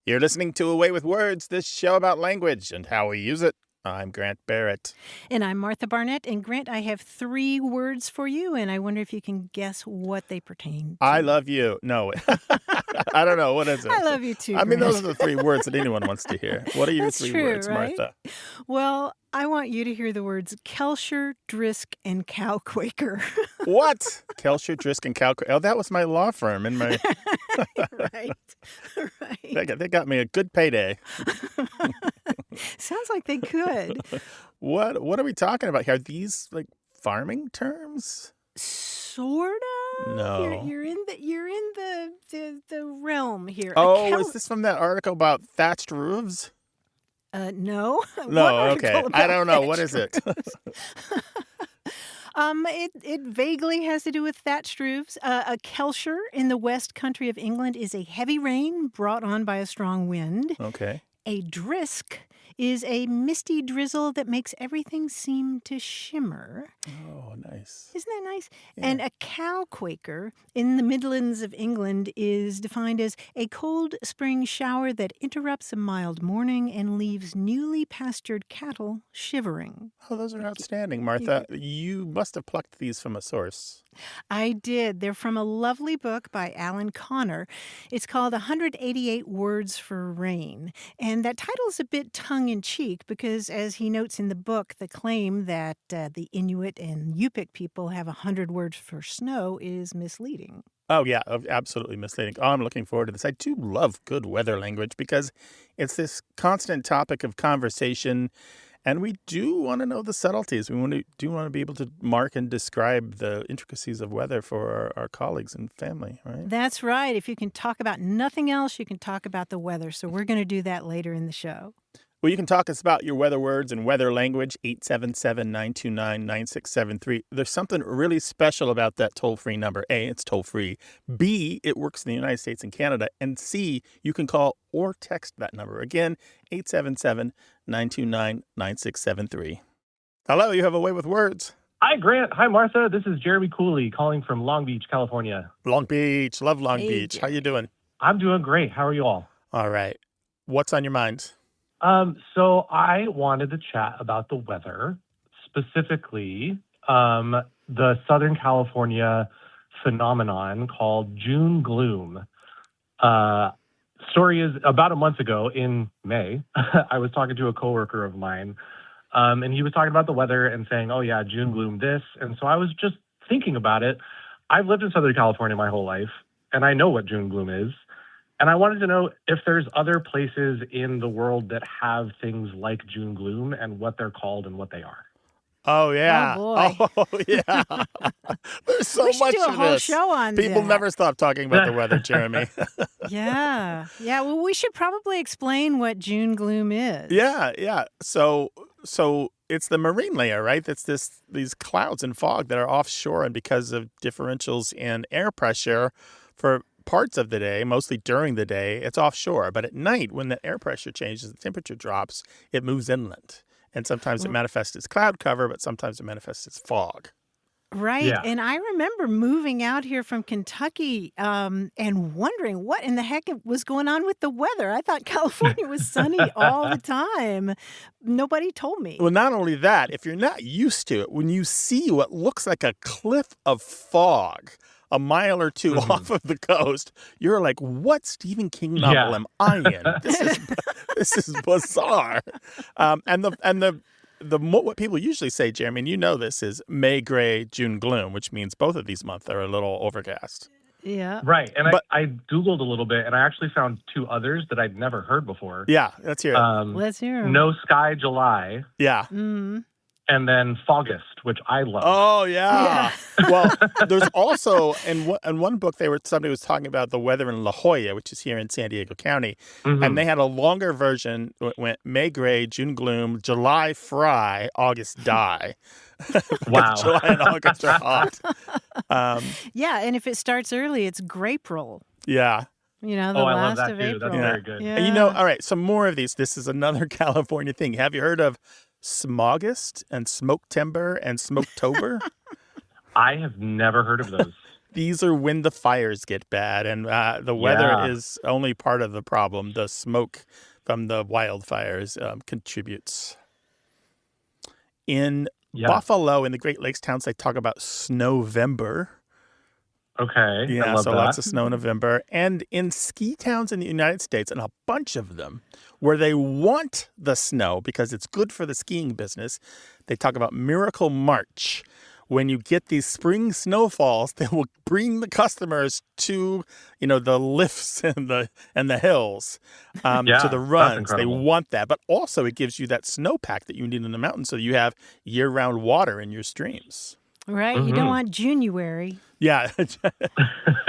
You're listening to Away with Words, this show about language and how we use it. I'm Grant Barrett. And I'm Martha Barnett. And Grant, I have 3 words for you, and I wonder if you can guess what they pertain to. I love you. No, I don't know. What is it? I love you too, I mean, Grant. those are the 3 words that anyone wants to hear. What are your That's 3 true, words, right? Martha? Well, I want you to hear the words kelsher, drisk, and cow quaker. What? Kelsher, Drisk, and Cal. Oh, that was my law firm. In my Right. they got me a good payday. Sounds like they could. What are we talking about here? Are these like farming terms? Sort of. No. You're in the realm here. Oh, is this from that article about thatched roofs? No. No, What article okay. I about don't know. What thatched is it? It vaguely has to do with thatched roofs. A kelsher in the west country of England is a heavy rain brought on by a strong wind. Okay. A drisk is a misty drizzle that makes everything seem to shimmer. Oh, nice. Isn't that nice? Yeah. And a cow quaker in the Midlands of England is defined as a cold spring shower that interrupts a mild morning and leaves newly pastured cattle shivering. Oh, those are outstanding, Martha. You must have plucked these from a source. I did. They're from a lovely book by Alan Connor. It's called 188 Words for Rain. And that title's a bit tongue-in-cheek because, as he notes in the book, the claim that the Inuit and Yupik people have 100 words for snow is misleading. Oh, yeah, absolutely misleading. Oh, I'm looking forward to this. I do love good weather language because it's this constant topic of conversation, and we do want to know the subtleties. We want to be able to mark and describe the intricacies of weather for our colleagues and family, right? That's right. If you can talk about nothing else, you can talk about the weather. So we're going to do that later in the show. Well, you can talk us about your weather words and weather language, 877-929-9673. There's something really special about that toll-free number. A, it's toll-free. B, it works in the United States and Canada. And C, you can call or text that number. Again, 877-929-9673. Hello, you have a way with words. Hi, Grant. Hi, Martha. This is Jeremy Cooley calling from Long Beach, California. Long Beach. Love Long Hey, Beach. How you doing? I'm doing great. How are you all? All right. What's on your mind? So I wanted to chat about the weather, specifically the Southern California phenomenon called June Gloom. Story is about a month ago in May, I was talking to a coworker of mine, and he was talking about the weather and saying, oh, yeah, June Gloom this. And so I was just thinking about it. I've lived in Southern California my whole life, and I know what June Gloom is. And I wanted to know if there's other places in the world that have things like June Gloom and what they're called and what they are. Oh, yeah. Oh, boy. Oh, yeah. There's so We should much do a of whole this. show on People that. never stop talking about the weather, Jeremy. Yeah. Well, we should probably explain what June gloom is. Yeah. So it's the marine layer, right? That's these clouds and fog that are offshore, and because of differentials in air pressure for parts of the day, mostly during the day, it's offshore. But at night, when the air pressure changes, the temperature drops, it moves inland. And sometimes it manifests as cloud cover, but sometimes it manifests as fog. Right. Yeah. And I remember moving out here from Kentucky and wondering what in the heck was going on with the weather. I thought California was sunny all the time. Nobody told me. Well, not only that, if you're not used to it, when you see what looks like a cliff of fog a mile or two off of the coast, you're like, what Stephen King novel am I in? This is bizarre. What people usually say, Jeremy, and you know this, is May gray, June gloom, which means both of these months are a little overcast. Yeah. Right. And I Googled a little bit, and I actually found 2 others that I'd never heard before. Yeah, let's hear it. Let's hear 'em. No Sky July, Yeah. and then Fogust, which I love. Oh, yeah. Well, there's also, in one book, somebody was talking about the weather in La Jolla, which is here in San Diego County. And they had a longer version. It went May gray, June gloom, July fry, August die. Wow. July and August are hot. Yeah. And if it starts early, it's Grapril. Yeah. You know, the I love last that of too. April. That's very good. Yeah. And all right, some more of these. This is another California thing. Have you heard of Smogust and Smoke Timber and Smoketober? I have never heard of those. These are when the fires get bad, and the weather Yeah. is only part of the problem. The smoke from the wildfires contributes. In Yes. Buffalo, in the Great Lakes towns, they talk about Snowvember. Okay. I Yeah, love so lots that. of snow in November. And in ski towns in the United States, and a bunch of them, where they want the snow because it's good for the skiing business, they talk about Miracle March. When you get these spring snowfalls, they will bring the customers to, the lifts and the hills, to the Yeah, that's runs. They incredible. want that. But also it gives you that snowpack that you need in the mountains so you have year-round water in your streams. Right? You don't Hmm. want January. Yeah.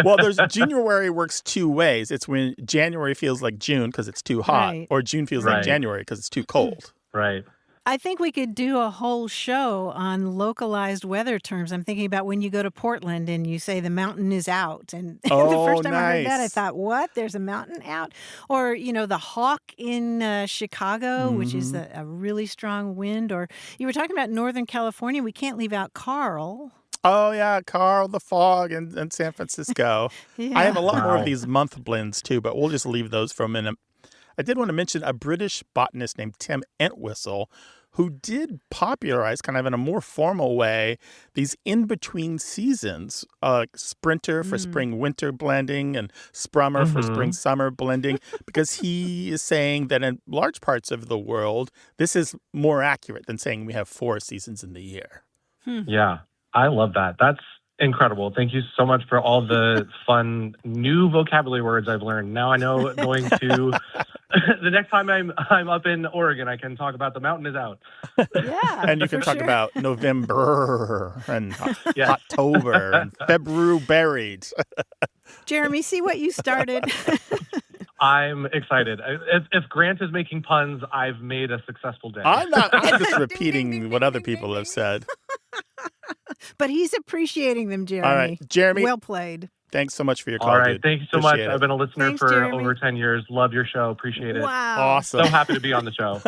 Well, January works two ways. It's when January feels like June because it's too hot, Right. or June feels like Right. January because it's too cold. Right. I think we could do a whole show on localized weather terms. I'm thinking about when you go to Portland and you say the mountain is out. And the Oh, first time I heard that, I nice. thought, what? There's a mountain out? Or, the hawk in Chicago, which is Hmm. a really strong wind. Or you were talking about Northern California. We can't leave out Carl. Oh, yeah, Carl, the fog in San Francisco. I have Yeah. a lot more of Wow. these month blends, too, but we'll just leave those for a minute. I did want to mention a British botanist named Tim Entwistle, who did popularize, kind of in a more formal way, these in-between seasons, sprinter for spring-winter blending and sprummer for Hmm. spring-summer blending, because he is saying that in large parts of the world, this is more accurate than saying we have 4 seasons in the year. Yeah, I love that. That's incredible. Thank you so much for all the fun new vocabulary words I've learned. Now I know going to the next time I'm up in Oregon, I can talk about the mountain is out. Yeah, And you can for talk sure. about November and Yes. October and February buried. Jeremy, see what you started? I'm excited. If Grant is making puns, I've made a successful day. I'm not. I'm just Ding, repeating ding, ding, what ding, other ding, ding, people have ding. said. But he's appreciating them, All right, Jeremy. Jeremy, Well played. thanks so much for your All call, right. dude. Thank you so much. Appreciate I've it. been a listener Thanks, for Jeremy. over 10 years. Love your show. Appreciate it. Wow. Awesome. So happy to be on the show.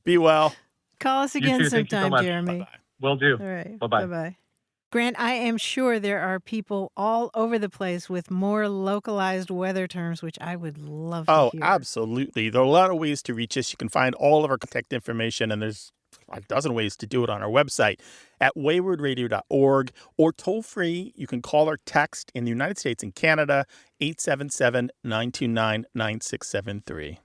Be well. Call us You again too. Thank you so sometime, much. Jeremy. Bye-bye. Will do. All right. Bye-bye. Bye-bye. Grant, I am sure there are people all over the place with more localized weather terms, which I would love to Oh, hear. absolutely. There are a lot of ways to reach us. You can find all of our contact information, and there's a dozen ways to do it on our website at waywardradio.org, or toll free. You can call or text in the United States and Canada, 877-929-9673.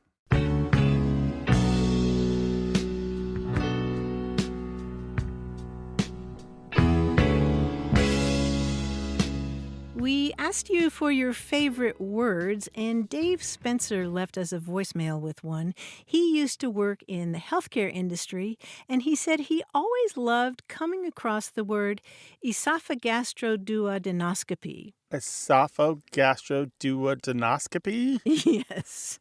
We asked you for your favorite words, and Dave Spencer left us a voicemail with one. He used to work in the healthcare industry, and he said he always loved coming across the word esophagastroduodenoscopy. Esophagastroduodenoscopy? Yes.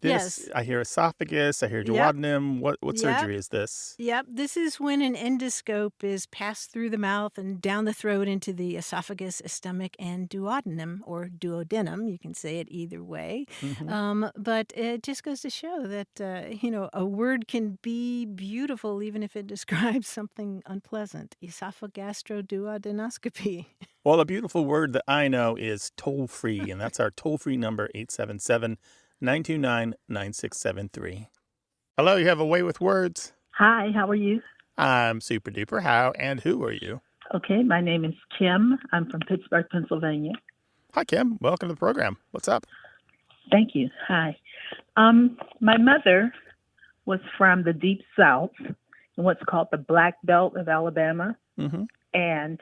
Yes. I hear esophagus, I hear Yep. duodenum. What Yep. surgery is this? Yep, this is when an endoscope is passed through the mouth and down the throat into the esophagus, stomach, and duodenum, or duodenum. You can say it either way. But it just goes to show that, a word can be beautiful even if it describes something unpleasant. Esophagastroduodenoscopy. Well, a beautiful word that I know is toll-free, and that's our toll-free number, 877-929-9673. Hello, you have a way with words? Hi, how are you? I'm super duper. How and who are you? Okay, my name is Kim. I'm from Pittsburgh, Pennsylvania. Hi, Kim. Welcome to the program. What's up? Thank you. Hi. My mother was from the Deep South in what's called the Black Belt of Alabama. Mm-hmm. And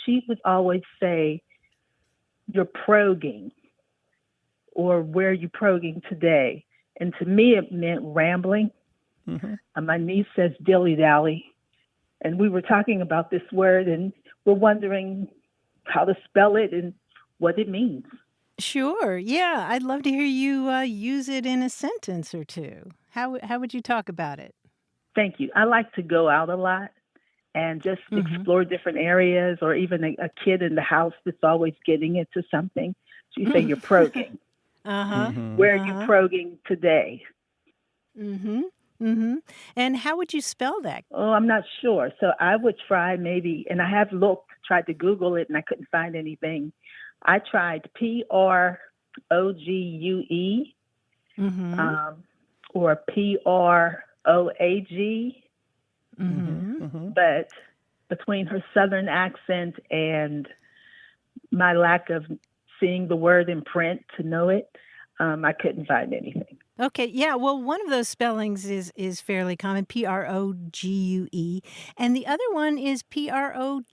she would always say, "You're progging," or "Where are you progging today?" And to me, it meant rambling. Mm-hmm. My niece says dilly-dally. And we were talking about this word, and we're wondering how to spell it and what it means. Sure. Yeah, I'd love to hear you use it in a sentence or two. How would you talk about it? Thank you. I like to go out a lot and just explore different areas, or even a kid in the house that's always getting into something. So you say you're progging. Uh-huh. Mm-hmm. Where are you progging today? Mm-hmm. Mm-hmm. And how would you spell that? Oh, I'm not sure. So I would try maybe, and I have tried to Google it, and I couldn't find anything. I tried Progue, Mm-hmm. or Proag, Mm-hmm. Mm-hmm. but between her Southern accent and my lack of seeing the word in print to know it, I couldn't find anything. Okay, yeah. Well, one of those spellings is fairly common, Progue, and the other one is prog.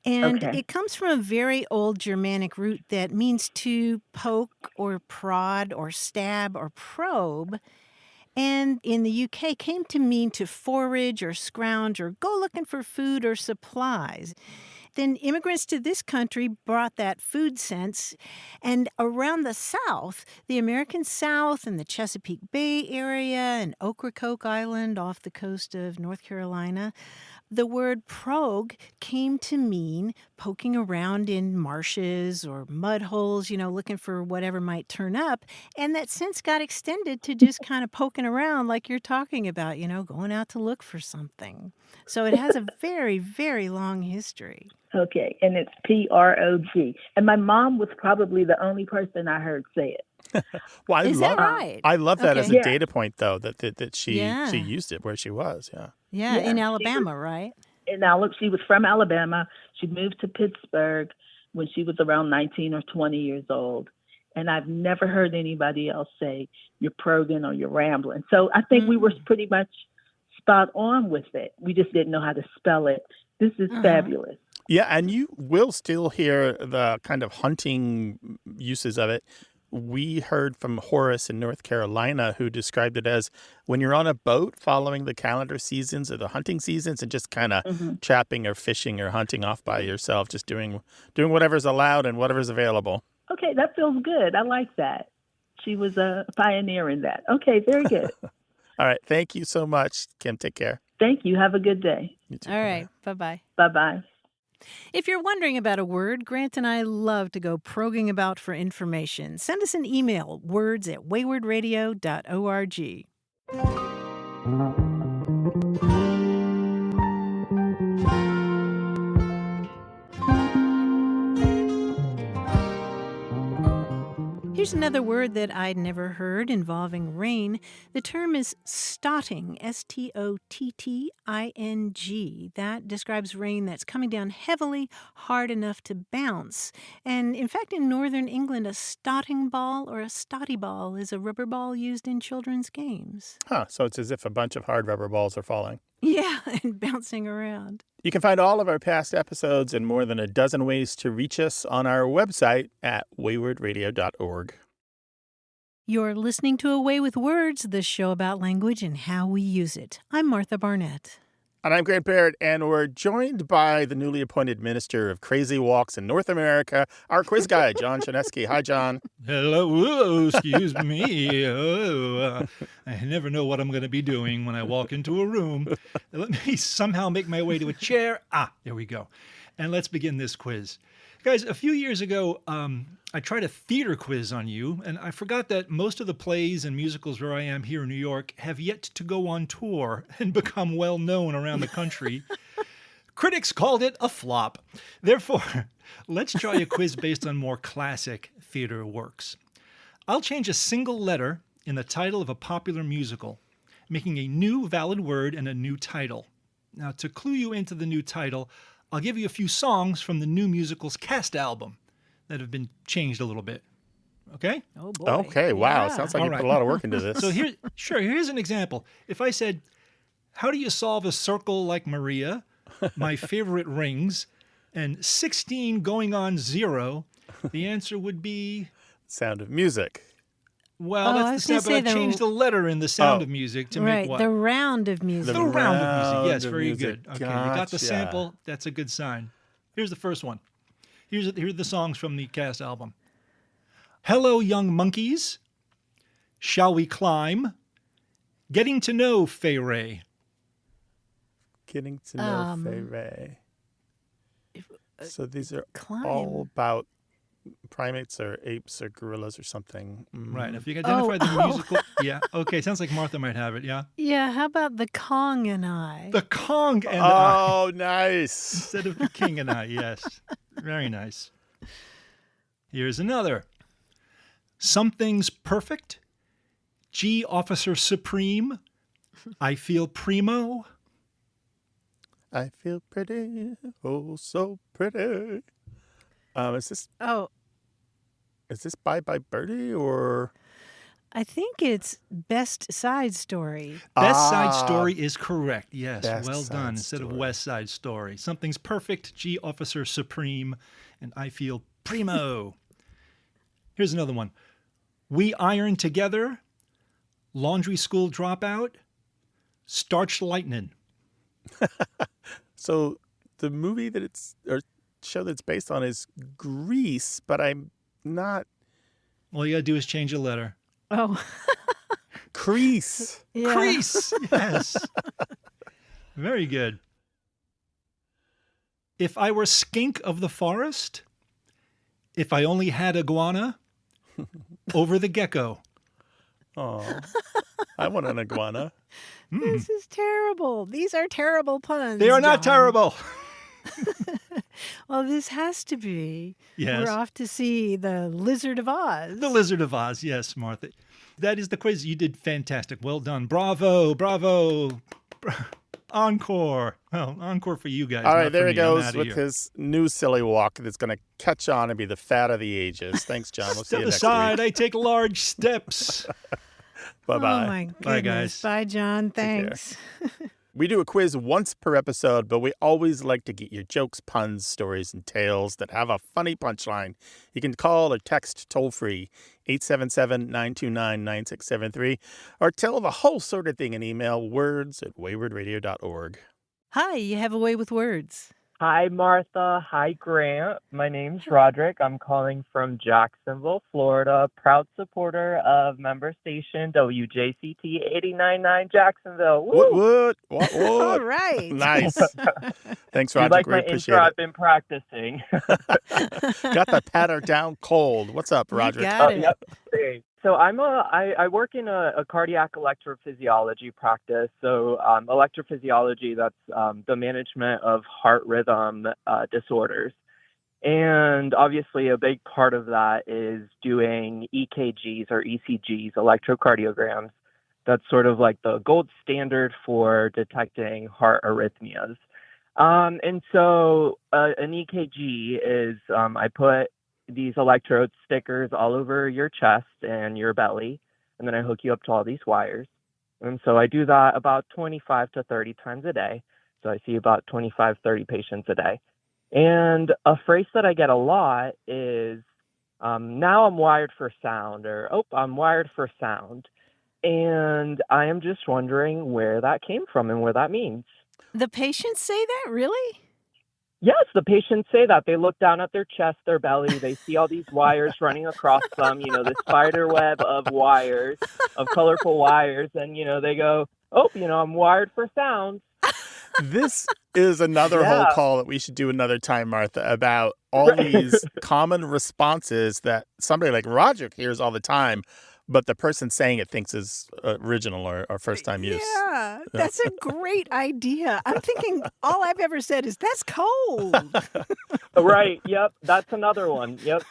And Okay. it comes from a very old Germanic root that means to poke or prod or stab or probe. And in the UK came to mean to forage or scrounge or go looking for food or supplies. Then immigrants to this country brought that food sense. And around the South, the American South and the Chesapeake Bay area and Ocracoke Island off the coast of North Carolina, the word prog came to mean poking around in marshes or mud holes, looking for whatever might turn up. And that sense got extended to just kind of poking around like you're talking about, going out to look for something. So it has a very, very long history. Okay. And it's Prog. And my mom was probably the only person I heard say it. Well, Is that right? I love that as a Okay. data point, though, that she Yeah. used it where she was. Yeah. Yeah, Yeah, in she Alabama, right? She was from Alabama. She moved to Pittsburgh when she was around 19 or 20 years old. And I've never heard anybody else say you're progging or you're rambling. So I think we were pretty much spot on with it. We just didn't know how to spell it. This is fabulous. Yeah, and you will still hear the kind of hunting uses of it. We heard from Horace in North Carolina, who described it as when you're on a boat following the calendar seasons or the hunting seasons and just kind of trapping or fishing or hunting off by yourself, just doing whatever's allowed and whatever's available. Okay, that feels good. I like that. She was a pioneer in that. Okay, very good. All right. Thank you so much, Kim. Take care. Thank you. Have a good day. You too. All right. Bye-bye. Bye-bye. If you're wondering about a word, Grant and I love to go probing about for information. Send us an email, words@waywardradio.org. Here's another word that I'd never heard involving rain. The term is stotting, S-T-O-T-T-I-N-G. That describes rain that's coming down heavily, hard enough to bounce. And in fact, in northern England, a stotting ball or a stotty ball is a rubber ball used in children's games. Huh. So it's as if a bunch of hard rubber balls are falling. Yeah, and bouncing around. You can find all of our past episodes and more than a dozen ways to reach us on our website at waywardradio.org. You're listening to A Way with Words, the show about language and how we use it. I'm Martha Barnett. And I'm Grant Barrett, and we're joined by the newly appointed Minister of Crazy Walks in North America, our quiz guy, John Chinesky. Hi, John. Hello, excuse me. I never know what I'm going to be doing when I walk into a room. Let me somehow make my way to a chair. There we go. And let's begin this quiz. Guys, a few years ago, I tried a theater quiz on you, and I forgot that most of the plays and musicals where I am here in New York have yet to go on tour and become well known around the country. Critics called it a flop. Therefore, let's try a quiz based on more classic theater works. I'll change a single letter in the title of a popular musical, making a new valid word and a new title. Now, to clue you into the new title, I'll give you a few songs from the new musical's cast album that have been changed a little bit. Okay? Oh, boy. Okay, wow. Yeah. Sounds like All you right. put a lot of work into this. So here's an example. If I said, how do you solve a circle like Maria, my favorite rings, and 16 going on 0, the answer would be, Sound of Music. well, I that's was the gonna sound, but say I changed the letter in the sound of music to make what? The round of music. The round of music. round Yes, of very music. good. Okay, you got the Gotcha. sample. That's a good sign. Here's the first one. Here are the songs from the cast album. Hello, Young Monkeys. Shall We Climb? Getting to Know Fay Ray. Getting to know Fay Ray. So these are Climb. all about primates or apes or gorillas or something. Right. If you can identify the Oh. musical. Yeah. Okay. Sounds like Martha might have it. Yeah. Yeah, how about the Kong and I? The Kong and I. Oh, nice. Instead of the King and I. Yes. Very nice. Here's another. Something's perfect. G Officer Supreme. I feel primo. I feel pretty, oh so pretty. Is Oh, this Bye Bye Birdie or I think it's Best Side Story. Best Side Story is correct. Yes, Best well Side done. Instead of Story. West Side Story. Something's perfect. G Officer Supreme. And I feel primo. Here's another one. We iron together. Laundry school dropout. Starch lightning. So the movie that it's or show that it's based on is Grease, but I'm not All you gotta do is change a letter. Oh, Crease. yeah. Crease. Yes. Very good. If I were skink of the forest, if I only had iguana, over the gecko. Oh, I want an iguana. This is terrible. These are terrible puns. They are not John. terrible. Well, this has to be. Yes. We're off to see the Lizard of Oz. The Lizard of Oz. Yes, Martha. That is the quiz. You did fantastic. Well done. Bravo. Bravo. Encore. Well, encore for you guys. All not right, for there he me. I'm goes outta with here. his new silly walk that's going to catch on and be the fad of the ages. Thanks, John. We'll see Step you next aside. week. I take large steps. Bye-bye. Oh, my goodness. Bye, guys. Bye, John. care. Thanks. We do a quiz once per episode, but we always like to get your jokes, puns, stories, and tales that have a funny punchline. You can call or text toll-free 877-929-9673 or tell the whole sort of thing in email words@waywardradio.org. Hi, you have a way with words. Hi, Martha. Hi, Grant. My name's Roderick. I'm calling from Jacksonville, Florida. Proud supporter of member station WJCT 89.9 Jacksonville. Woo! What? All right. Nice. Thanks, You Roger. like We my appreciate intro? it. I've been practicing. Got the patter down cold. What's up, You Roger? got it. Yep. Great. So I work in a cardiac electrophysiology practice. So electrophysiology, that's the management of heart rhythm disorders. And obviously a big part of that is doing EKGs or ECGs, electrocardiograms. That's sort of like the gold standard for detecting heart arrhythmias. And so an EKG is I put these electrode stickers all over your chest and your belly, and then I hook you up to all these wires. And so I do that about 25 to 30 times a day. So I see about 25, 30 patients a day. And a phrase that I get a lot is, now I'm wired for sound, or, oh, I'm wired for sound. And I am just wondering where that came from and what that means. The patients say that, really? Yes, the patients say that. They look down at their chest, their belly. They see all these wires running across them, this spider web of wires, of colorful wires. And, they go, oh, I'm wired for sound. This is another whole Yeah. call that we should do another time, Martha, about all these common responses that somebody like Roger hears all the time, but the person saying it thinks is original or first time use. Yeah, that's a great idea. I'm thinking all I've ever said is, that's cold. Right. Yep. That's another one. Yep.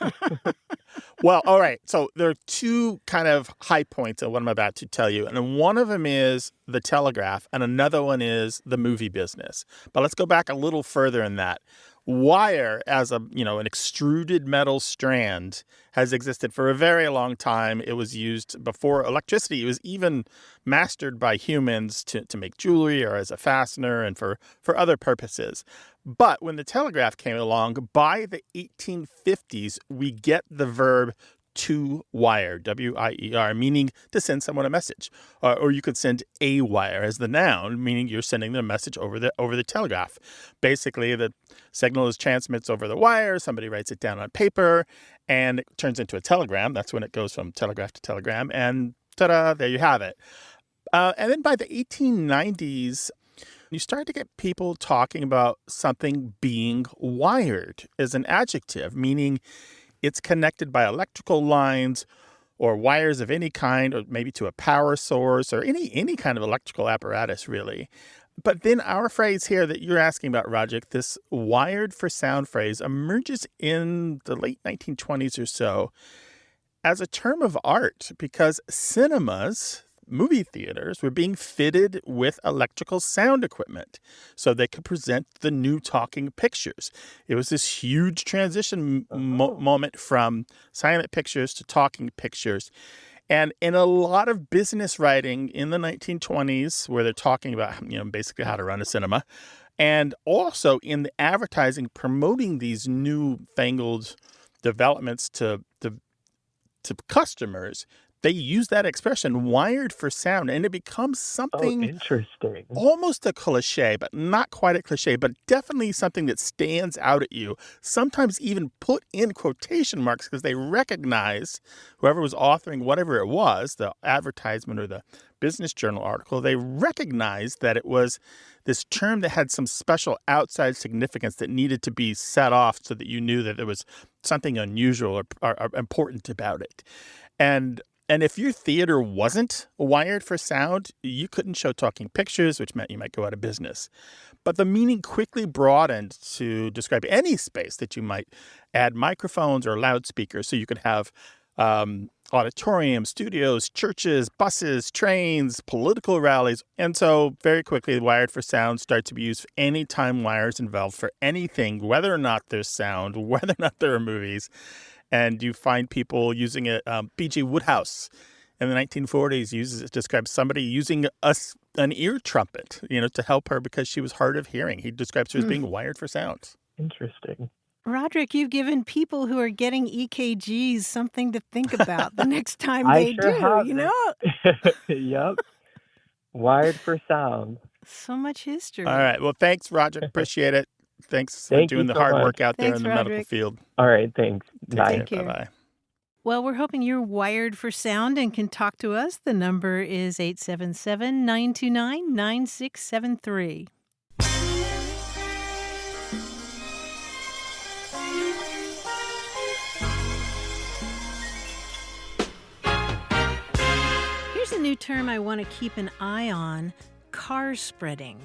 Well, all right. So there are two kind of high points of what I'm about to tell you. And one of them is the telegraph, and another one is the movie business. But let's go back a little further in that. Wire as an extruded metal strand has existed for a very long time. It was used before electricity. It was even mastered by humans to make jewelry or as a fastener and for other purposes. But when the telegraph came along, by the 1850s, we get the verb to wire, W-I-E-R, meaning to send someone a message. Or you could send a wire as the noun, meaning you're sending them a message over the telegraph. Basically, the signal is transmits over the wire, somebody writes it down on paper, and it turns into a telegram. That's when it goes from telegraph to telegram, and ta-da, there you have it. And then by the 1890s, you start to get people talking about something being wired as an adjective, meaning it's connected by electrical lines or wires of any kind, or maybe to a power source or any kind of electrical apparatus, really. But then our phrase here that you're asking about, Rajik, this wired for sound phrase emerges in the late 1920s or so as a term of art because cinemas, movie theaters, were being fitted with electrical sound equipment so they could present the new talking pictures. It was this huge transition moment from silent pictures to talking pictures. And in a lot of business writing in the 1920s, where they're talking about, basically how to run a cinema, and also in the advertising promoting these new fangled developments to customers, they use that expression, wired for sound, and it becomes something Interesting. almost a cliche, but not quite a cliche, but definitely something that stands out at you, sometimes even put in quotation marks because they recognize whoever was authoring whatever it was, the advertisement or the business journal article, they recognized that it was this term that had some special outside significance that needed to be set off so that you knew that there was something unusual or important about it. And if your theater wasn't wired for sound, you couldn't show talking pictures, which meant you might go out of business. But the meaning quickly broadened to describe any space that you might add microphones or loudspeakers. So you could have auditoriums, studios, churches, buses, trains, political rallies. And so very quickly, wired for sound starts to be used anytime wires involved for anything, whether or not there's sound, whether or not there are movies. And you find people using it. B.G. Woodhouse in the 1940s uses it to describe somebody using an ear trumpet, to help her because she was hard of hearing. He describes her as being wired for sound. Interesting. Roderick, you've given people who are getting EKGs something to think about the next time they sure have. Yep. Wired for sound. So much history. All right. Well, thanks, Roger. Appreciate it. Thanks for doing the hard work out there in the medical field. All right. Thanks. Take care. Bye-bye. Well, we're hoping you're wired for sound and can talk to us. The number is 877-929-9673. Here's a new term I want to keep an eye on, carspreading.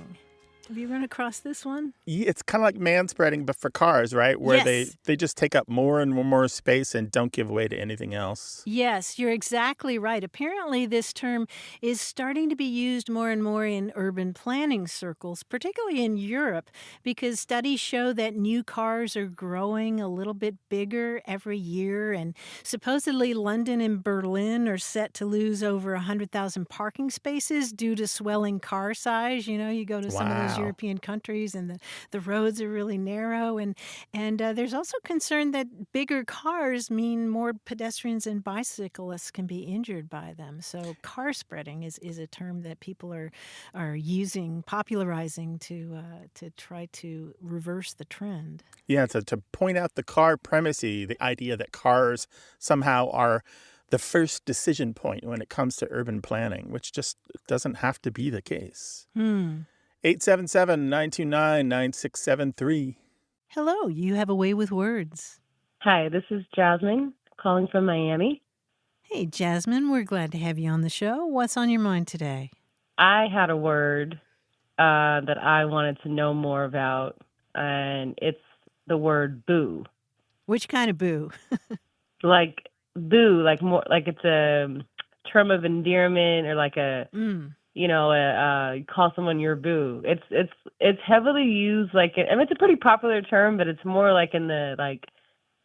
Have you run across this one? Yeah, it's kind of like manspreading, but for cars, right? Where they just take up more and more space and don't give way to anything else. Yes, you're exactly right. Apparently, this term is starting to be used more and more in urban planning circles, particularly in Europe, because studies show that new cars are growing a little bit bigger every year. And supposedly, London and Berlin are set to lose over 100,000 parking spaces due to swelling car size. You go to some of those European countries and the roads are really narrow. And there's also concern that bigger cars mean more pedestrians and bicyclists can be injured by them. So car spreading is a term that people are using, popularizing to try to reverse the trend. Yeah, to point out the car primacy, the idea that cars somehow are the first decision point when it comes to urban planning, which just doesn't have to be the case. 877-929-9673. Hello, you have a way with words. Hi, this is Jasmine calling from Miami. Hey, Jasmine, we're glad to have you on the show. What's on your mind today? I had a word that I wanted to know more about, and it's the word boo. Which kind of boo? Like boo, like more like it's a term of endearment or like a you call someone your boo. It's heavily used it's a pretty popular term, but it's more like in the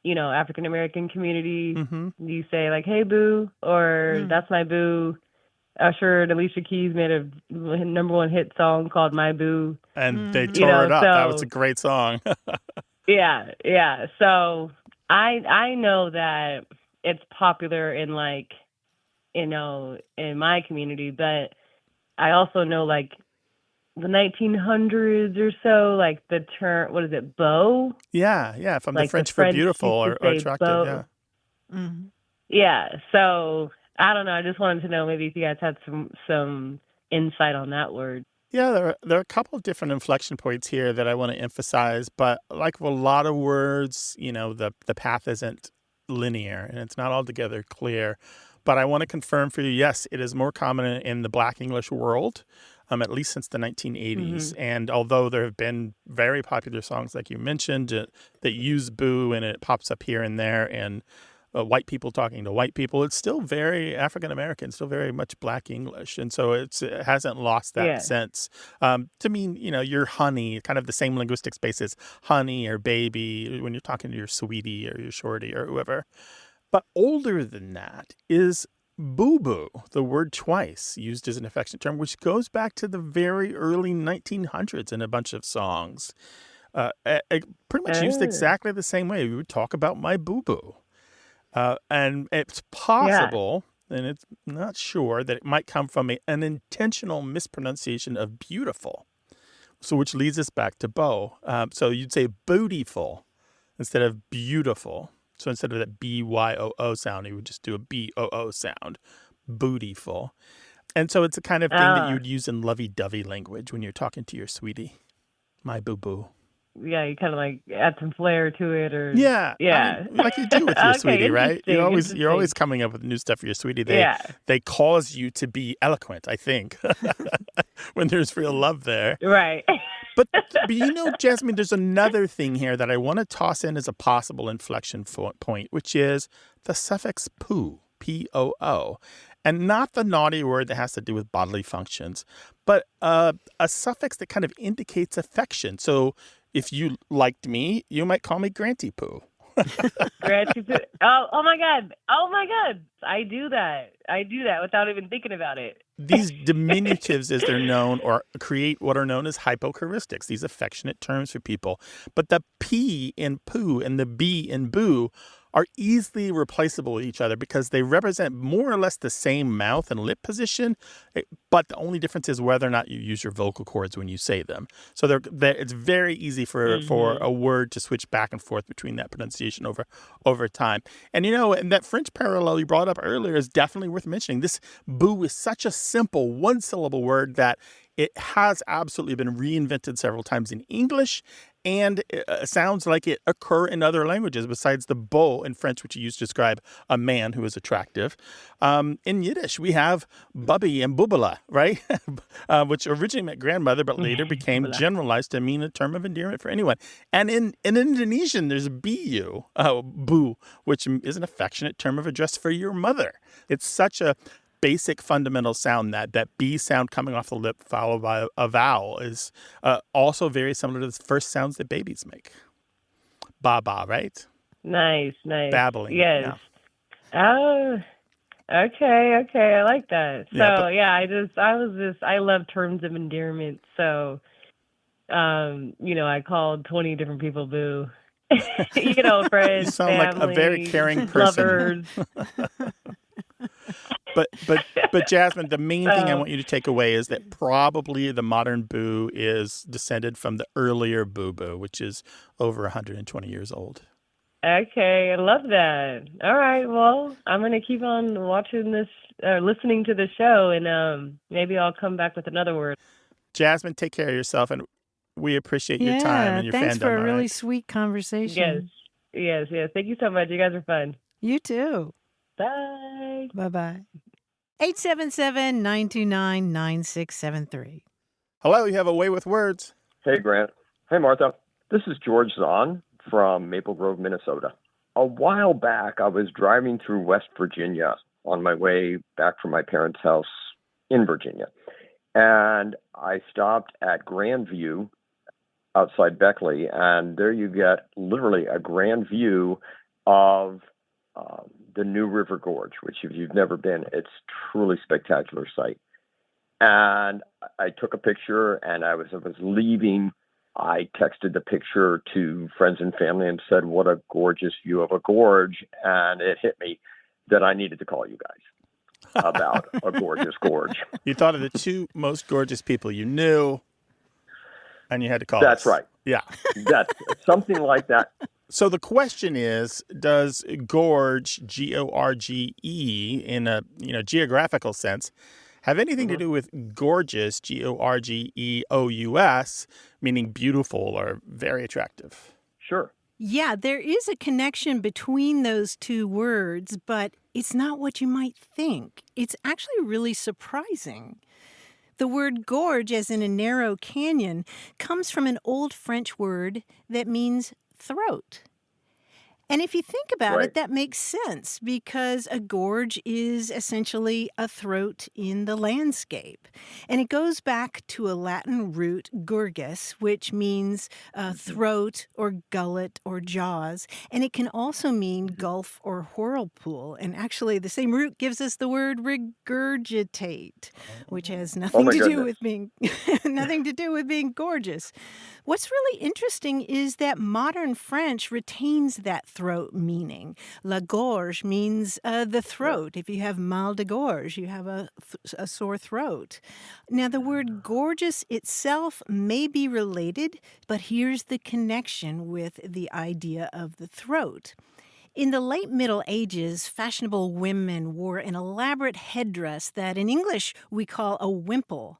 African American community. You say like, hey boo, or that's my boo. Usher and Alicia Keys made a number one hit song called My Boo. And they tore it up. That was a great song. Yeah. So I know that it's popular in in my community, but I also know the 1900s or so, the term, what is it, beau? Yeah, from the French the for beautiful or attractive, beau. Yeah, so I don't know. I just wanted to know maybe if you guys had some insight on that word. Yeah, there are a couple of different inflection points here that I want to emphasize, but like with a lot of words, the path isn't linear and it's not altogether clear. But I want to confirm for you, yes, it is more common in the Black English world, at least since the 1980s. And although there have been very popular songs, like you mentioned, that use boo and it pops up here and there, and white people talking to white people, it's still very African-American, still very much Black English. And so it hasn't lost that sense. To mean, your honey, kind of the same linguistic space as honey or baby when you're talking to your sweetie or your shorty or whoever. But older than that is boo-boo, the word twice used as an affectionate term, which goes back to the very early 1900s in a bunch of songs. Pretty much used exactly the same way. We would talk about my boo-boo. And it's possible, and it's not sure, that it might come from an intentional mispronunciation of beautiful. So which leads us back to beau. So you'd say bootyful instead of beautiful. So instead of that B-Y-O-O sound, you would just do a B-O-O sound, bootyful. And so it's the kind of thing that you would use in lovey-dovey language when you're talking to your sweetie, my boo-boo. Yeah, you kind of like add some flair to it, or yeah, I mean, like you do with your sweetie, right? You're always coming up with new stuff for your sweetie. They cause you to be eloquent, I think, when there's real love there, right? But Jasmine, there's another thing here that I want to toss in as a possible inflection point, which is the suffix poo, P-O-O, and not the naughty word that has to do with bodily functions, but a suffix that kind of indicates affection. So if you liked me, you might call me Granty Poo. Granty Poo. Oh my God. I do that without even thinking about it. These diminutives, as they're known, or create what are known as hypochoristics, these affectionate terms for people. But the P in poo and the B in boo are easily replaceable with each other because they represent more or less the same mouth and lip position, but the only difference is whether or not you use your vocal cords when you say them. So it's very easy for a word to switch back and forth between that pronunciation over time. And and that French parallel you brought up earlier is definitely worth mentioning. This boo is such a simple one-syllable word that it has absolutely been reinvented several times in English, and it sounds like it occur in other languages besides the beau in French, which you use to describe a man who is attractive. In Yiddish, we have bubby and bubala, right? Which originally meant grandmother, but later became generalized to mean a term of endearment for anyone. And in Indonesian, there's biu, boo, which is an affectionate term of address for your mother. It's such a basic fundamental sound that B sound coming off the lip followed by a vowel is also very similar to the first sounds that babies make. Ba-ba, right? Nice. Babbling. Yes. Yeah. Oh, okay. I like that. So I love terms of endearment. So, I called 20 different people boo. Friends, you sound family, like a very caring person. Lovers. But Jasmine, the main thing I want you to take away is that probably the modern boo is descended from the earlier boo-boo, which is over 120 years old. Okay, I love that. All right, well, I'm going to keep on watching this, listening to the show, and maybe I'll come back with another word. Jasmine, take care of yourself, and we appreciate your time and your thanks fandom. For a really sweet conversation. Yes. Thank you so much. You guys are fun. You too. Bye. Bye-bye. 877-929-9673. Hello, you have a way with words. Hey, Grant. Hey, Martha. This is George Zahn from Maple Grove, Minnesota. A while back, I was driving through West Virginia on my way back from my parents' house in Virginia. And I stopped at Grandview outside Beckley, and there you get literally a grand view of the New River Gorge, which if you've never been, it's truly spectacular sight. And I took a picture, and as I was leaving, I texted the picture to friends and family and said, what a gorgeous view of a gorge. And it hit me that I needed to call you guys about a gorgeous gorge. You thought of the two most gorgeous people you knew, and you had to call That's us. right. Yeah. That's something like that. So the question is, does gorge, G-O-R-G-E, in a geographical sense, have anything to do with gorgeous, G-O-R-G-E-O-U-S, meaning beautiful or very attractive? Sure. Yeah, there is a connection between those two words, but it's not what you might think. It's actually really surprising. The word gorge, as in a narrow canyon, comes from an old French word that means throat. And if you think about Right. it, that makes sense because a gorge is essentially a throat in the landscape. And it goes back to a Latin root, gurgus, which means throat or gullet or jaws. And it can also mean gulf or whirlpool. And actually, the same root gives us the word regurgitate, which has Oh nothing my to do goodness. with being nothing to do with being gorgeous. What's really interesting is that modern French retains that throat meaning. La gorge means the Yeah. throat. If you have mal de gorge, you have a sore throat. Now, the word gorgeous itself may be related, but here's the connection with the idea of the throat. In the late Middle Ages, fashionable women wore an elaborate headdress that in English we call a wimple.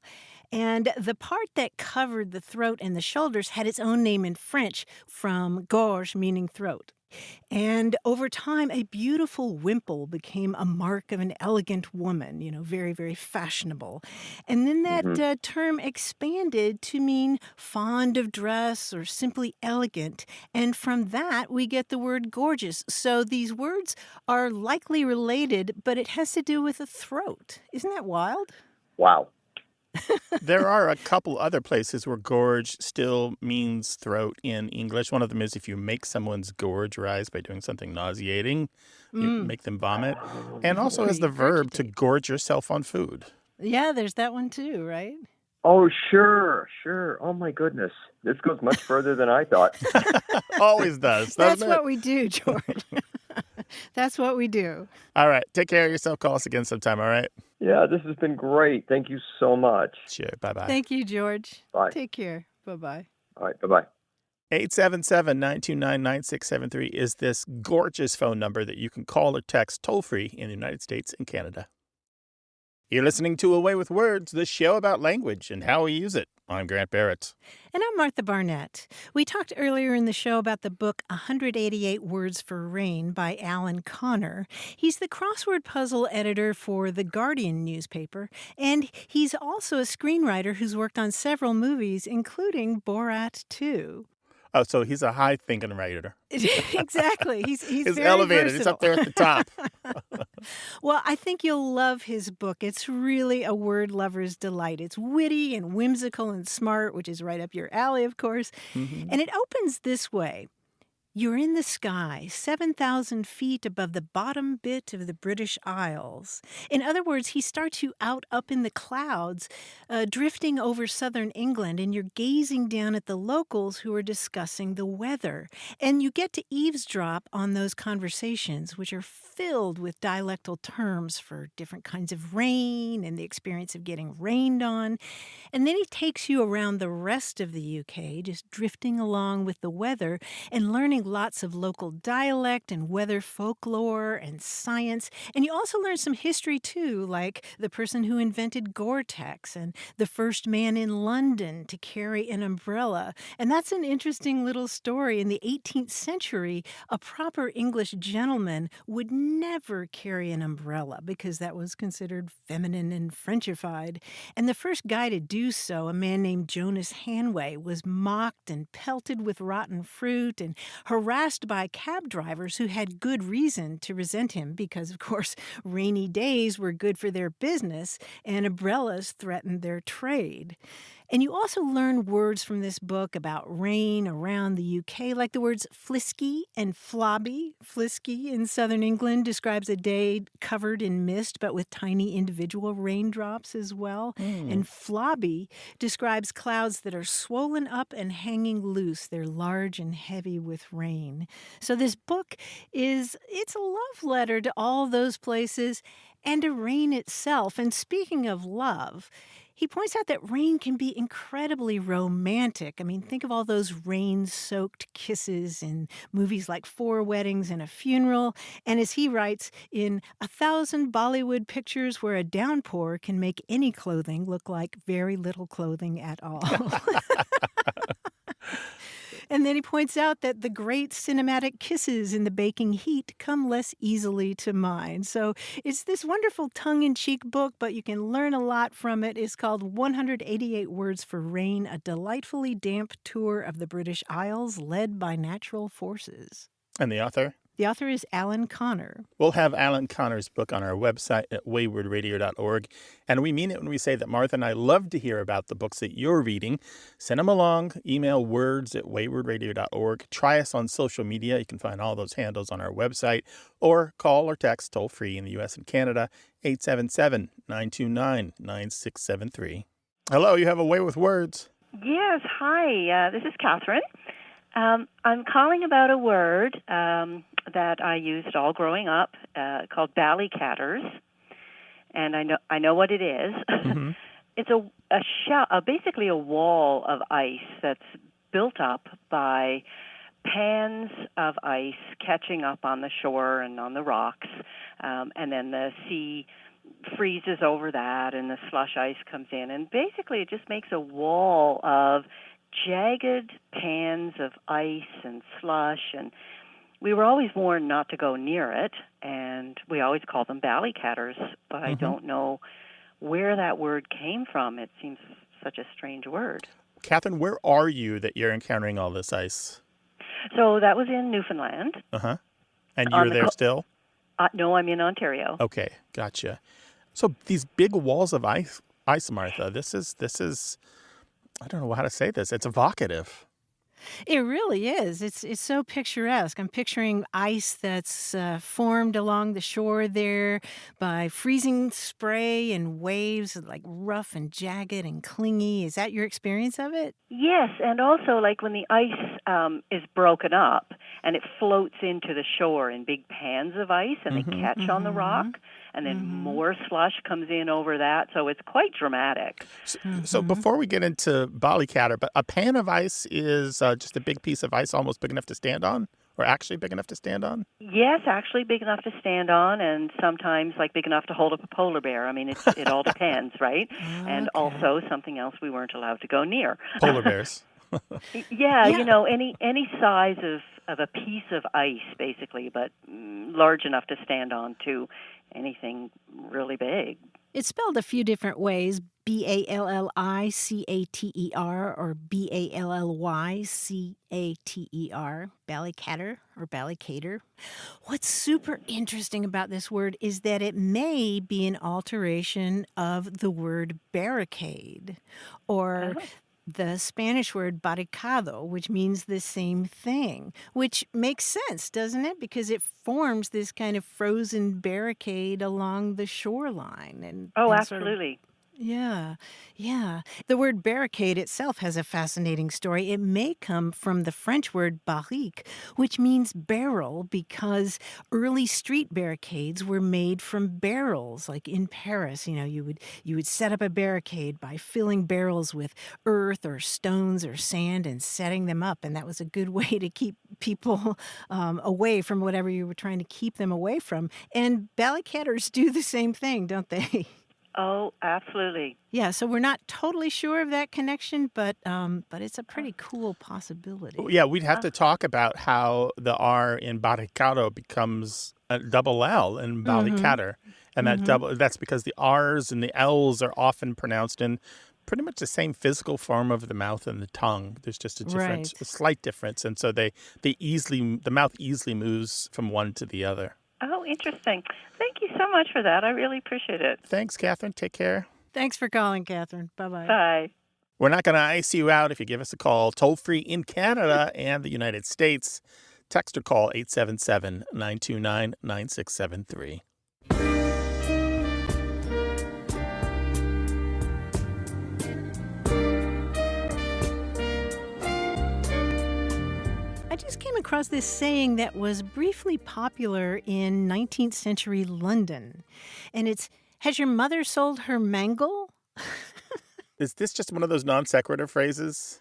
And the part that covered the throat and the shoulders had its own name in French, from gorge, meaning throat. And over time, a beautiful wimple became a mark of an elegant woman, very, very fashionable. And then that Hmm. term expanded to mean fond of dress or simply elegant. And from that, we get the word gorgeous. So these words are likely related, but it has to do with the throat. Isn't that wild? Wow. There are a couple other places where gorge still means throat in English. One of them is if you make someone's gorge rise by doing something nauseating, you make them vomit. And also as the verb to Regurgitate. gorge yourself on food. Yeah, there's that one too, right? Oh, sure. Oh my goodness. This goes much further than I thought. Always does, That's doesn't it? what we do, George. That's what we do. All right. Take care of yourself. Call us again sometime, all right? Yeah, this has been great. Thank you so much. Sure. Bye-bye. Thank you, George. Bye. Take care. Bye-bye. All right. Bye-bye. 877-929-9673 is this gorgeous phone number that you can call or text toll-free in the United States and Canada. You're listening to Away with Words, the show about language and how we use it. I'm Grant Barrett. And I'm Martha Barnett. We talked earlier in the show about the book 188 Words for Rain by Alan Connor. He's the crossword puzzle editor for The Guardian newspaper, and he's also a screenwriter who's worked on several movies, including Borat 2. Oh, so he's a high-thinking writer. Exactly. He's He's very elevated. versatile. He's up there at the top. Well, I think you'll love his book. It's really a word lover's delight. It's witty and whimsical and smart, which is right up your alley, of course. Mhm. And it opens this way. You're in the sky, 7,000 feet above the bottom bit of the British Isles. In other words, he starts you out up in the clouds, drifting over southern England, and you're gazing down at the locals who are discussing the weather. And you get to eavesdrop on those conversations, which are filled with dialectal terms for different kinds of rain and the experience of getting rained on. And then he takes you around the rest of the UK, just drifting along with the weather and learning lots of local dialect and weather folklore and science. And you also learn some history, too, like the person who invented Gore-Tex and the first man in London to carry an umbrella. And that's an interesting little story. In the 18th century, a proper English gentleman would never carry an umbrella because that was considered feminine and Frenchified. And the first guy to do so, a man named Jonas Hanway, was mocked and pelted with rotten fruit and harassed by cab drivers who had good reason to resent him because, of course, rainy days were good for their business and umbrellas threatened their trade. And you also learn words from this book about rain around the UK, like the words flisky and flobby. Flisky in southern England describes a day covered in mist, but with tiny individual raindrops as well. And flobby describes clouds that are swollen up and hanging loose. They're large and heavy with rain. So this book it's a love letter to all those places and to rain itself. And speaking of love, he points out that rain can be incredibly romantic. I mean, think of all those rain-soaked kisses in movies like Four Weddings and a Funeral. And as he writes, in 1,000 Bollywood pictures where a downpour can make any clothing look like very little clothing at all. And then he points out that the great cinematic kisses in the baking heat come less easily to mind. So it's this wonderful tongue-in-cheek book, but you can learn a lot from it. It's called 188 Words for Rain, a delightfully damp tour of the British Isles led by natural forces. And the author? The author is Alan Connor. We'll have Alan Connor's book on our website at waywardradio.org. And we mean it when we say that Martha and I love to hear about the books that you're reading. Send them along. Email words@waywardradio.org. Try us on social media. You can find all those handles on our website. Or call or text toll free in the U.S. and Canada, 877-929-9673. Hello, you have a way with words. Yes, hi. This is Catherine. I'm calling about a word that I used all growing up called ballicaters, and I know what it is. Mm-hmm. It's a shell, basically a wall of ice that's built up by pans of ice catching up on the shore and on the rocks, and then the sea freezes over that, and the slush ice comes in, and basically it just makes a wall of jagged pans of ice and slush, and we were always warned not to go near it, and we always called them ballicaters, but I don't know where that word came from. It seems such a strange word. Catherine, where are you that you're encountering all this ice? So that was in Newfoundland. Uh-huh. And you're there still? No, I'm in Ontario. Okay, gotcha. So these big walls of ice, Martha, this is I don't know how to say this. It's evocative. It really is. It's so picturesque. I'm picturing ice that's formed along the shore there by freezing spray and waves, like rough and jagged and clingy. Is that your experience of it? Yes, and also like when the ice is broken up and it floats into the shore in big pans of ice and they catch on the rock, and then more slush comes in over that, so it's quite dramatic. So before we get into ballicater, but a pan of ice is just a big piece of ice almost big enough to stand on, or actually big enough to stand on? Yes, actually big enough to stand on, and sometimes like big enough to hold up a polar bear. I mean, it all depends, right? Okay. And also something else we weren't allowed to go near. Polar bears. Yeah, you know, any size of a piece of ice, basically, but large enough to stand on to anything really big. It's spelled a few different ways, ballicater or balllycater, ballicater or ballicater. What's super interesting about this word is that it may be an alteration of the word barricade, or the Spanish word barricado, which means the same thing, which makes sense, doesn't it? Because it forms this kind of frozen barricade along the shoreline. And absolutely. Yeah. The word barricade itself has a fascinating story. It may come from the French word barrique, which means barrel, because early street barricades were made from barrels. Like in Paris, you know, you would set up a barricade by filling barrels with earth or stones or sand and setting them up, and that was a good way to keep people away from whatever you were trying to keep them away from. And ballicaters do the same thing, don't they? Oh, absolutely. Yeah, so we're not totally sure of that connection, but it's a pretty cool possibility. Yeah, we'd have to talk about how the R in barricado becomes a double L in ballicater. And that's because the R's and the L's are often pronounced in pretty much the same physical form of the mouth and the tongue. There's just a slight difference. And so the mouth easily moves from one to the other. Oh, interesting. Thank you so much for that. I really appreciate it. Thanks, Catherine. Take care. Thanks for calling, Catherine. Bye-bye. Bye. We're not going to ice you out if you give us a call toll-free in Canada and the United States. Text or call 877-929-9673. I just came across this saying that was briefly popular in 19th century London. And it's, has your mother sold her mangle? Is this just one of those non sequitur phrases?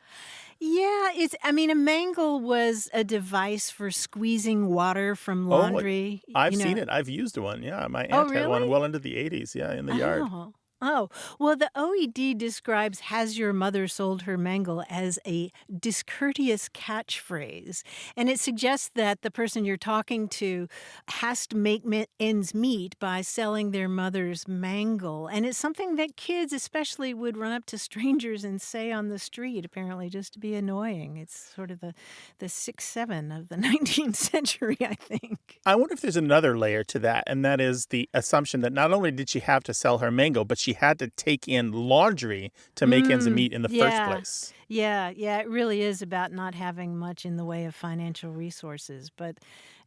Yeah, a mangle was a device for squeezing water from laundry. I've seen it. I've used one. Yeah, my aunt had one well into the 80s, in the yard. Oh, well, the OED describes "has your mother sold her mangle" as a discourteous catchphrase. And it suggests that the person you're talking to has to make ends meet by selling their mother's mangle. And it's something that kids especially would run up to strangers and say on the street, apparently, just to be annoying. It's sort of the 6-7 of the 19th century, I think. I wonder if there's another layer to that, and that is the assumption that not only did she have to sell her mangle, but she had to take in laundry to make ends meet in the first place. Yeah, it really is about not having much in the way of financial resources. But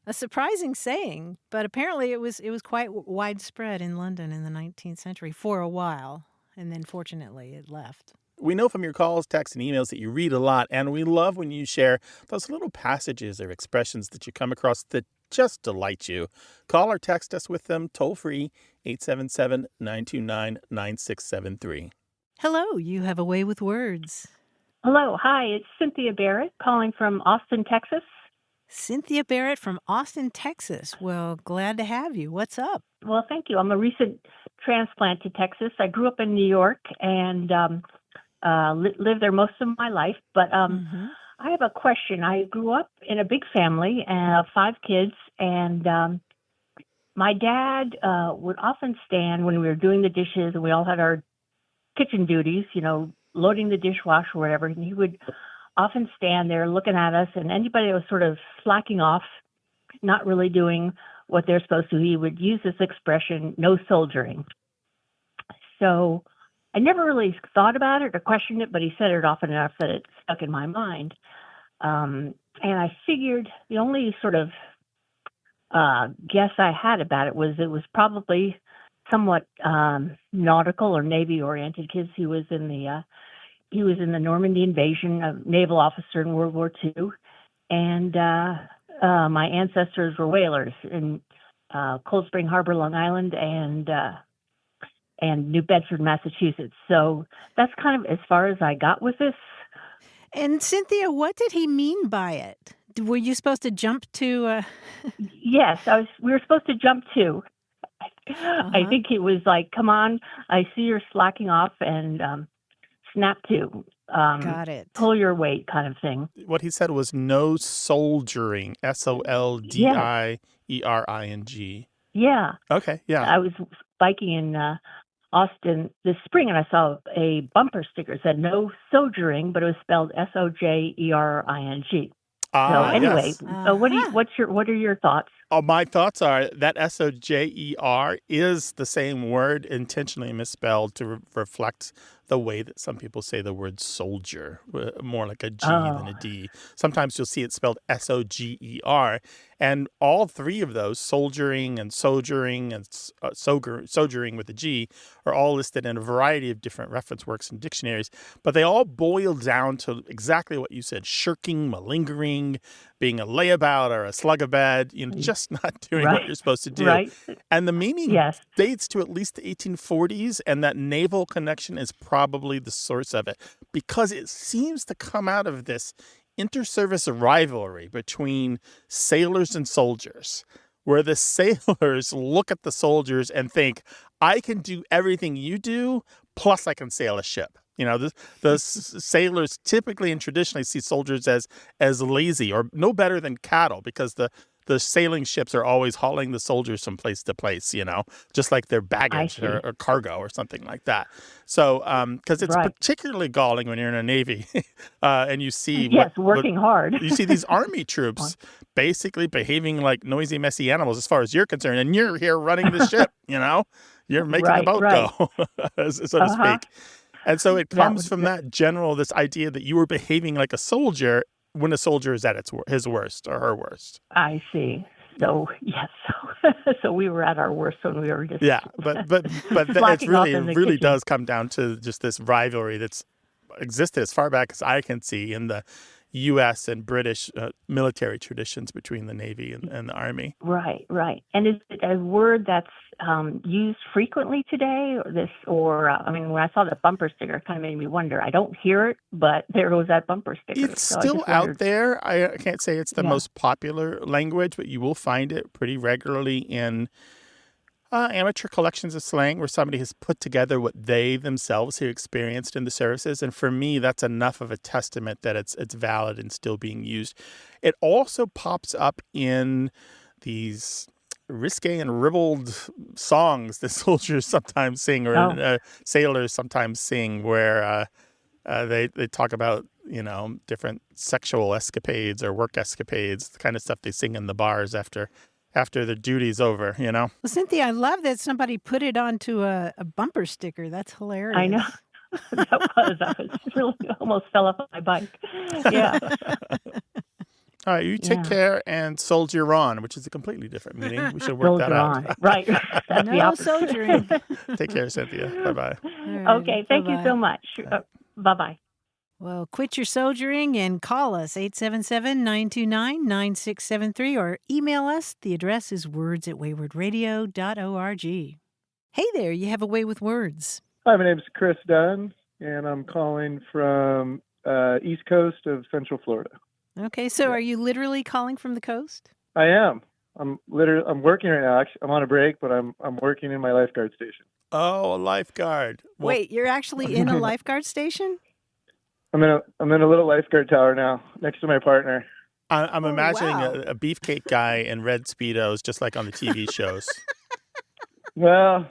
a surprising saying, but apparently it was quite widespread in London in the 19th century for a while, and then fortunately it left. We know from your calls, texts, and emails that you read a lot, and we love when you share those little passages or expressions that you come across that just delight you. Call or text us with them toll-free, 877-929-9673. Hello, you have a way with words. Hello, hi, it's Cynthia Barrett calling from Austin, Texas. Cynthia Barrett from Austin, Texas. Well, glad to have you. What's up? Well, thank you. I'm a recent transplant to Texas. I grew up in New York and lived there most of my life, but I have a question. I grew up in a big family, 5 kids, and my dad would often stand when we were doing the dishes and we all had our kitchen duties, loading the dishwasher or whatever, and he would often stand there looking at us, and anybody that was sort of slacking off, not really doing what they're supposed to, he would use this expression, "no soldiering." So I never really thought about it or questioned it, but he said it often enough that it stuck in my mind. And I figured the only sort of guess I had about it was probably somewhat nautical or Navy-oriented, because he was in the Normandy invasion, a naval officer in World War II, and my ancestors were whalers in Cold Spring Harbor, Long Island, and New Bedford, Massachusetts. So that's kind of as far as I got with this. And Cynthia, what did he mean by it? Were you supposed to jump to? Yes, we were supposed to jump to. I think he was like, "Come on, I see you're slacking off, and snap to. Got it. Pull your weight," kind of thing. What he said was "no soldiering," SOLDIERING. Yeah. Okay, yeah. I was biking in Austin this spring, and I saw a bumper sticker that said "no soldiering," but it was spelled SOJERING. So anyway, yes. So what are your thoughts? Oh, my thoughts are that SOJER is the same word intentionally misspelled to reflect the way that some people say the word soldier, more like a G than a D. Sometimes you'll see it spelled SOGER. And all three of those, soldiering and sojourning and sojourning with a G, are all listed in a variety of different reference works and dictionaries. But they all boil down to exactly what you said: shirking, malingering, being a layabout or a slugabed, just not doing what you're supposed to do. Right. And the meaning dates to at least the 1840s, and that naval connection is probably the source of it, because it seems to come out of this inter-service rivalry between sailors and soldiers, where the sailors look at the soldiers and think, "I can do everything you do, plus I can sail a ship." The sailors typically and traditionally see soldiers as lazy or no better than cattle, because the sailing ships are always hauling the soldiers from place to place, just like their baggage or cargo or something like that. So, because it's particularly galling when you're in a Navy and you see working hard. You see these Army troops basically behaving like noisy, messy animals as far as you're concerned, and you're here running the ship, you're making the boat go, so to speak. And so it comes from this idea that you were behaving like a soldier when a soldier is at his worst or her worst. I see. So yes, so we were at our worst when we were just but it really does come down to just this rivalry that's existed as far back as I can see in the U.S. and British military traditions between the Navy and the Army. Right. And is it a word that's used frequently today, when I saw the bumper sticker, it kind of made me wonder. I don't hear it, but there was that bumper sticker. It's still out there. I can't say it's the most popular language, but you will find it pretty regularly in Amateur collections of slang where somebody has put together what they themselves have experienced in the services. And for me, that's enough of a testament that it's valid and still being used. It also pops up in these risque and ribald songs that soldiers sometimes sing or sailors sometimes sing where they talk about, different sexual escapades or work escapades, the kind of stuff they sing in the bars after the duty's over, Well, Cynthia, I love that somebody put it onto a bumper sticker. That's hilarious. I know. I was really almost fell off my bike. Yeah. All right, you take care and soldier on, which is a completely different meaning. We should work that out. Right. That's the opposite. Soldiering. Take care, Cynthia. Bye-bye. Right, okay, thank you so much. Bye-bye. Well, quit your soldiering and call us, 877-929-9673, or email us. The address is words@waywardradio.org. Hey there, you have a way with words. Hi, my name is Chris Dunn, and I'm calling from East Coast of Central Florida. Okay, so are you literally calling from the coast? I am. I'm working right now. Actually, I'm on a break, but I'm working in my lifeguard station. Oh, a lifeguard. Well, wait, you're actually in a lifeguard station? I'm in a little lifeguard tower now, next to my partner. I'm imagining a beefcake guy in red Speedos, just like on the TV shows. Well, I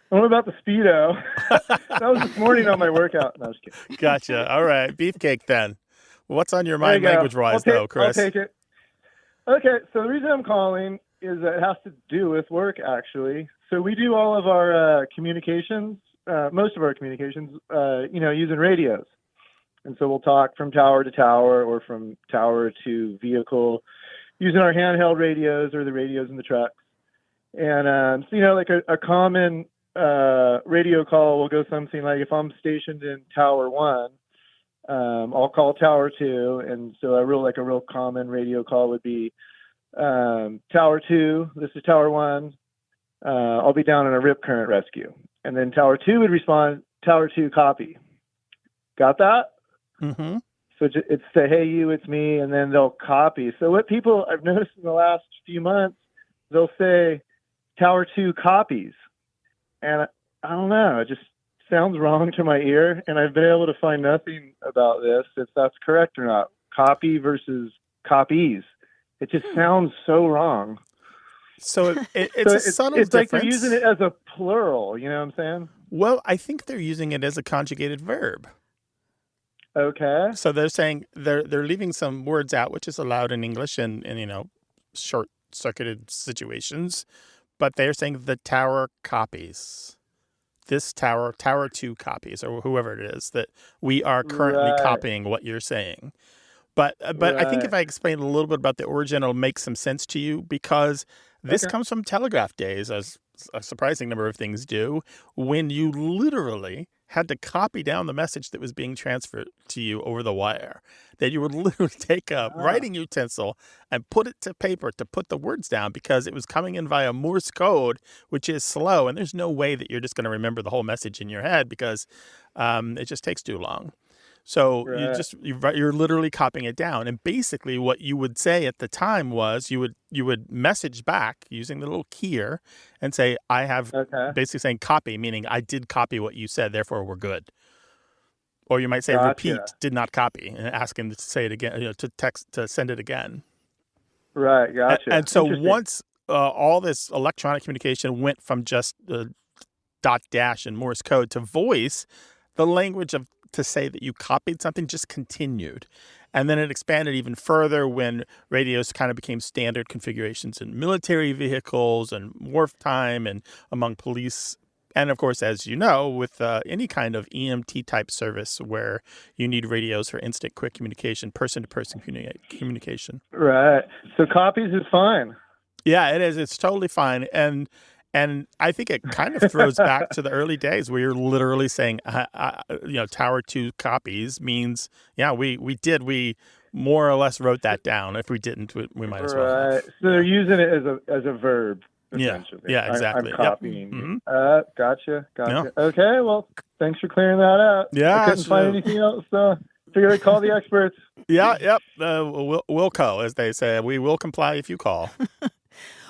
don't know about the Speedo. That was this morning on my workout. No, I was kidding. Gotcha. All right, beefcake then. What's on your mind language-wise, though, Chris? I'll take it. Okay, so the reason I'm calling is that it has to do with work, actually. So we do all of our communications, most of our communications, using radios. And so we'll talk from tower to tower or from tower to vehicle using our handheld radios or the radios in the trucks. And, like a common radio call will go something like, if I'm stationed in Tower 1, I'll call Tower 2. And so a real common radio call would be, Tower 2, this is Tower 1. I'll be down in a rip current rescue. And then Tower 2 would respond, Tower 2 copy. Got that? Mm-hmm. So it's say, hey, you, it's me, and then they'll copy. So what people I've noticed in the last few months, they'll say Tower 2 copies. And I don't know, it just sounds wrong to my ear, and I've been able to find nothing about this, if that's correct or not. Copy versus copies. It just sounds so wrong. So it's a subtle difference. It's like they're using it as a plural, you know what I'm saying? Well, I think they're using it as a conjugated verb. Okay. So they're saying they're leaving some words out, which is allowed in English and short-circuited situations. But they're saying the tower copies. This tower 2 copies, or whoever it is, that we are currently copying what you're saying. But I think if I explain a little bit about the origin, it'll make some sense to you, because this comes from telegraph days, as a surprising number of things do, when you literally had to copy down the message that was being transferred to you over the wire. That you would literally take a writing utensil and put it to paper to put the words down, because it was coming in via Morse code, which is slow. And there's no way that you're just going to remember the whole message in your head, because it just takes too long. So you're literally copying it down. And basically what you would say at the time was you would message back using the little keyer and say, I have basically saying copy, meaning I did copy what you said, therefore we're good. Or you might say repeat, did not copy, and ask him to say it again, to send it again. Right, gotcha. And so once all this electronic communication went from just dot dash and Morse code to voice, the language to say that you copied something just continued. And then it expanded even further when radios kind of became standard configurations in military vehicles and wartime and among police. And of course, as you know, with any kind of EMT type service where you need radios for instant quick communication, person-to-person communication. Right. So copies is fine. Yeah, it is. It's totally fine. And I think it kind of throws back to the early days where you're literally saying, Tower 2 copies means, we more or less wrote that down. If we didn't, we might as well. Right. So they're using it as a verb, essentially. Yeah, exactly. I'm copying. Yep. Mm-hmm. Gotcha. Yeah. Okay, well, thanks for clearing that out. Yeah, I couldn't find anything else, so figured I'd call the experts. Yeah, yep. Wilco, as they say. We will comply if you call.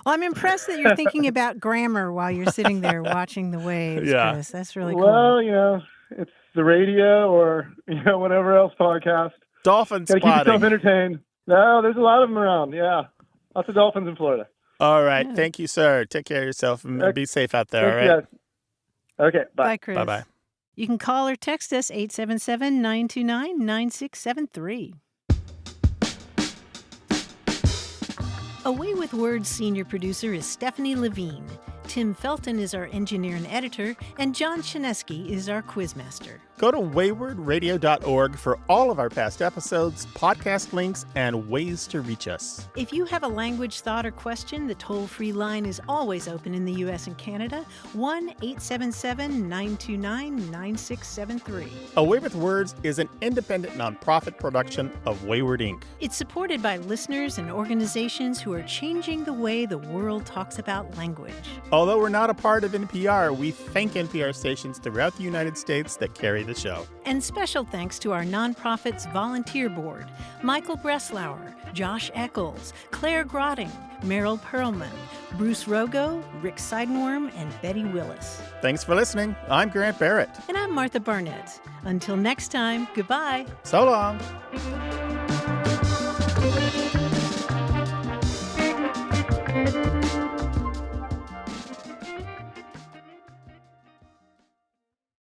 Well, I'm impressed that you're thinking about grammar while you're sitting there watching the waves, Yeah. Chris. That's really cool. Well, it's the radio or, whatever else podcast. Dolphin Gotta keep yourself spotting. entertained. No, there's a lot of them around. Yeah. Lots of dolphins in Florida. All right. Yeah. Thank you, sir. Take care of yourself and be safe out there. Thanks, All right. guys. Okay, bye. Bye, Chris. Bye-bye. You can call or text us 877-929-9673. Away with Words senior producer is Stephanie Levine. Tim Felton is our engineer and editor, and John Chinesky is our quizmaster. Go to waywardradio.org for all of our past episodes, podcast links, and ways to reach us. If you have a language thought or question, the toll-free line is always open in the U.S. and Canada, 1-877-929-9673. Away with Words is an independent nonprofit production of Wayward Inc. It's supported by listeners and organizations who are changing the way the world talks about language. Although we're not a part of NPR, we thank NPR stations throughout the United States that carry the show. And special thanks to our nonprofit's volunteer board, Michael Breslauer, Josh Eccles, Claire Grotting, Meryl Perlman, Bruce Rogo, Rick Seidenworm, and Betty Willis. Thanks for listening. I'm Grant Barrett. And I'm Martha Barnett. Until next time, goodbye. So long.